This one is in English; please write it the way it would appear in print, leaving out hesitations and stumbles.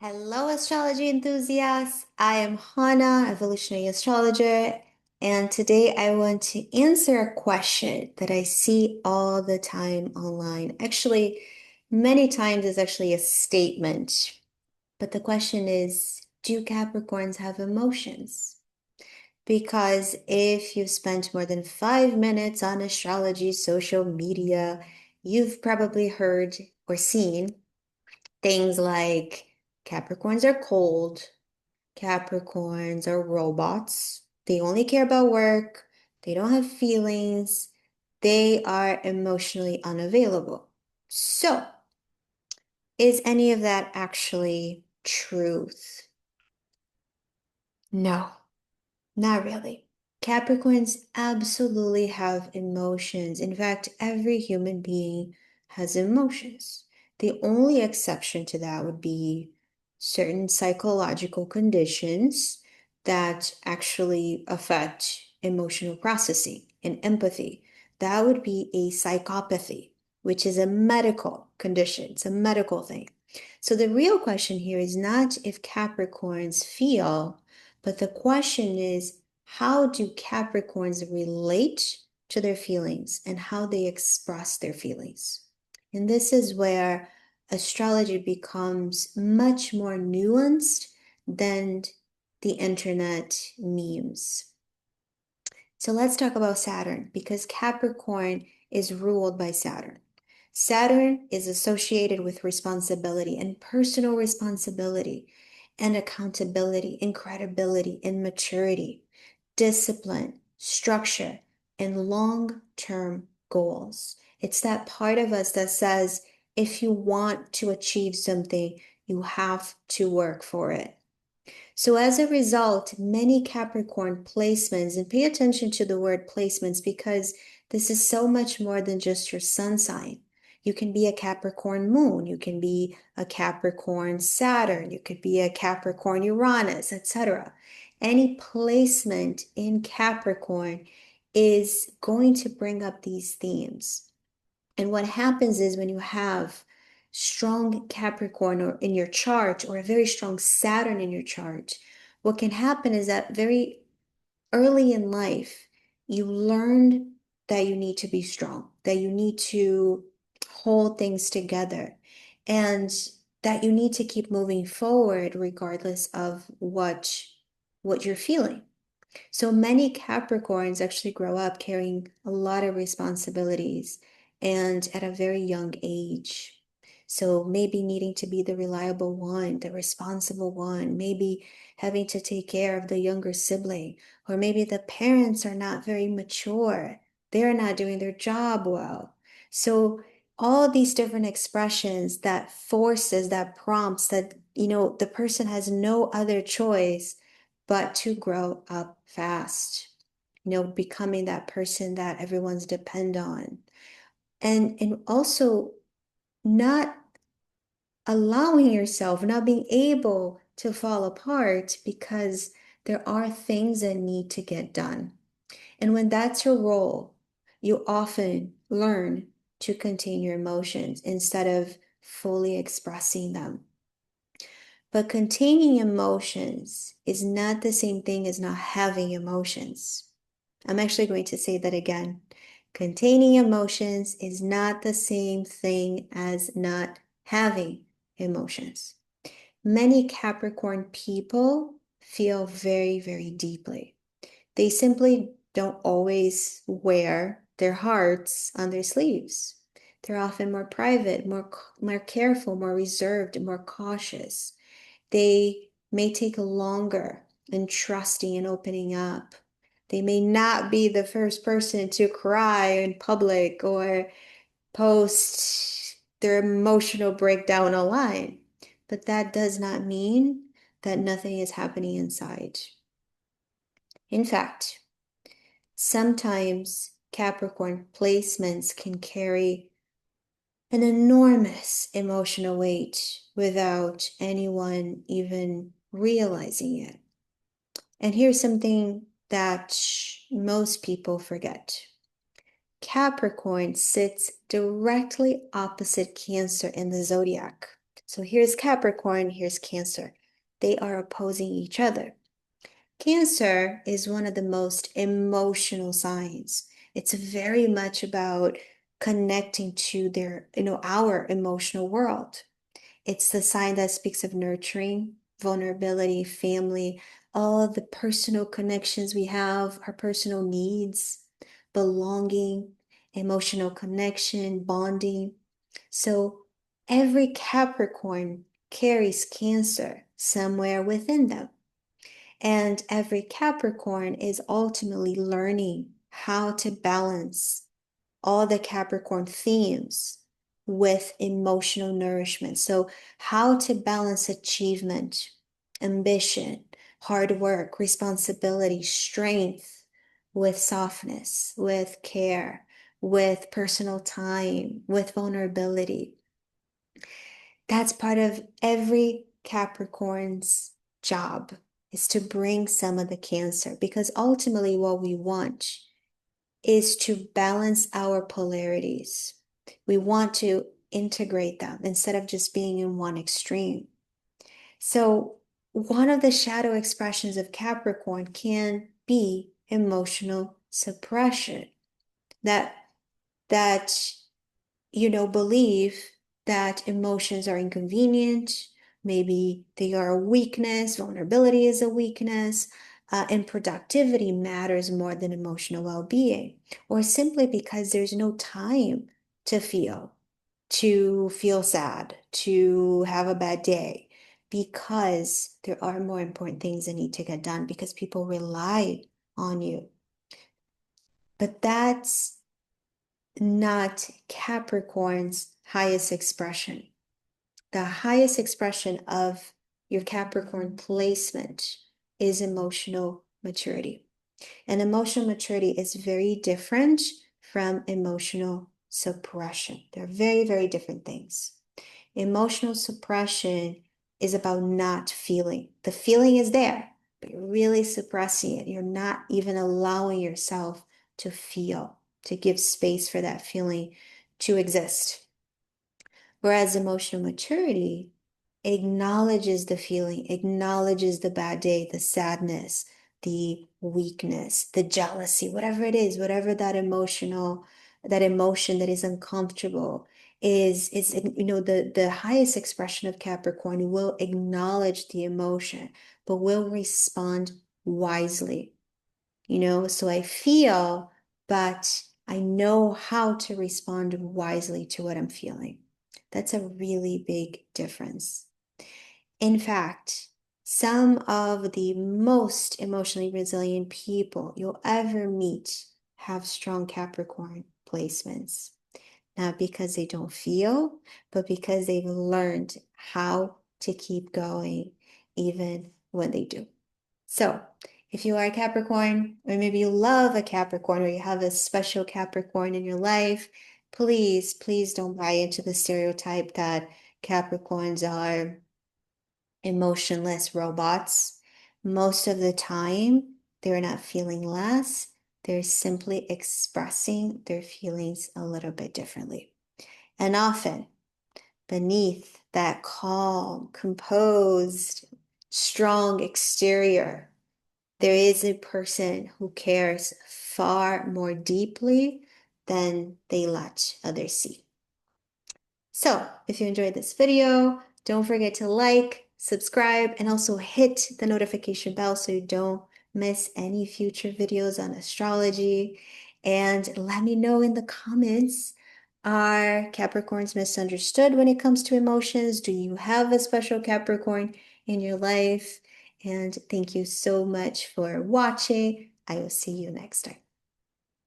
Hello, astrology enthusiasts. I am Hana, evolutionary astrologer, and today I want to answer a question that I see all the time online. Actually, many times it's actually a statement, but the question is, do Capricorns have emotions? Because if you've spent more than 5 minutes on astrology social media, you've probably heard or seen things like Capricorns are cold, Capricorns are robots. They only care about work, they don't have feelings, they are emotionally unavailable. So, is any of that actually truth? No, not really. Capricorns absolutely have emotions. In fact, every human being has emotions. The only exception to that would be certain psychological conditions that actually affect emotional processing and empathy. That would be a psychopathy, which is a medical condition. It's a medical thing. So the real question here is not if Capricorns feel, but the question is, how do Capricorns relate to their feelings and how they express their feelings? And this is where astrology becomes much more nuanced than the internet memes. So let's talk about Saturn because Capricorn is ruled by Saturn. Saturn is associated with responsibility and personal responsibility and accountability and credibility and maturity, discipline, structure, and long-term goals. It's that part of us that says if you want to achieve something, you have to work for it. So as a result, many Capricorn placements, and pay attention to the word placements because this is so much more than just your sun sign. You can be a Capricorn moon, you can be a Capricorn Saturn, you could be a Capricorn Uranus, etc. Any placement in Capricorn is going to bring up these themes. And what happens is when you have strong Capricorn or in your chart or a very strong Saturn in your chart, what can happen is that very early in life, you learn that you need to be strong, that you need to hold things together, and that you need to keep moving forward regardless of what you're feeling. So many Capricorns actually grow up carrying a lot of responsibilities and at a very young age. So maybe needing to be the reliable one, the responsible one, maybe having to take care of the younger sibling, or maybe the parents are not very mature. They're not doing their job well. So all these different expressions that forces, that prompts that, the person has no other choice but to grow up fast, becoming that person that everyone's depend on. And also not allowing yourself, not being able to fall apart because there are things that need to get done. And when that's your role, you often learn to contain your emotions instead of fully expressing them. But containing emotions is not the same thing as not having emotions. I'm actually going to say that again. Containing emotions is not the same thing as not having emotions. Many Capricorn people feel very, very deeply. They simply don't always wear their hearts on their sleeves. They're often more private, more careful, more reserved, more cautious. They may take longer in trusting and opening up. They may not be the first person to cry in public or post their emotional breakdown online, but that does not mean that nothing is happening inside. In fact, sometimes Capricorn placements can carry an enormous emotional weight without anyone even realizing it. And here's something that most people forget. Capricorn sits directly opposite Cancer in the zodiac. So here's Capricorn, here's Cancer. They are opposing each other. Cancer is one of the most emotional signs. It's very much about connecting to our emotional world. It's the sign that speaks of nurturing, vulnerability, family, all the personal connections we have, our personal needs, belonging, emotional connection, bonding. So every Capricorn carries Cancer somewhere within them. And every Capricorn is ultimately learning how to balance all the Capricorn themes with emotional nourishment. So, how to balance achievement, ambition, hard work, responsibility, strength with softness, with care, with personal time, with vulnerability. That's part of every Capricorn's job is to bring some of the Cancer because ultimately what we want is to balance our polarities. We want to integrate them instead of just being in one extreme. So, one of the shadow expressions of Capricorn can be emotional suppression. That that believe that emotions are inconvenient, maybe they are a weakness, vulnerability is a weakness, and productivity matters more than emotional well being, or simply because there's no time to feel sad, to have a bad day, because there are more important things that need to get done because people rely on you. But that's not Capricorn's highest expression. The highest expression of your Capricorn placement is emotional maturity. And emotional maturity is very different from emotional suppression. They're very, very different things. Emotional suppression is about not feeling. The feeling is there, but you're really suppressing it. You're not even allowing yourself to feel, to give space for that feeling to exist. Whereas emotional maturity acknowledges the feeling, acknowledges the bad day, the sadness, the weakness, the jealousy, whatever it is, whatever that emotion that is uncomfortable is the highest expression of Capricorn will acknowledge the emotion, but will respond wisely. So I feel, but I know how to respond wisely to what I'm feeling. That's a really big difference. In fact, some of the most emotionally resilient people you'll ever meet have strong Capricorn placements. Not because they don't feel, but because they've learned how to keep going even when they do. So, if you are a Capricorn, or maybe you love a Capricorn, or you have a special Capricorn in your life, please, please don't buy into the stereotype that Capricorns are emotionless robots. Most of the time, they're not feeling less, they're simply expressing their feelings a little bit differently. And often, beneath that calm, composed, strong exterior, there is a person who cares far more deeply than they let others see. So, if you enjoyed this video, don't forget to like, subscribe, and also hit the notification bell so you don't miss any future videos on astrology. And let me know in the comments, are Capricorns misunderstood when it comes to emotions? Do you have a special Capricorn in your life? And thank you so much for watching. I will see you next time.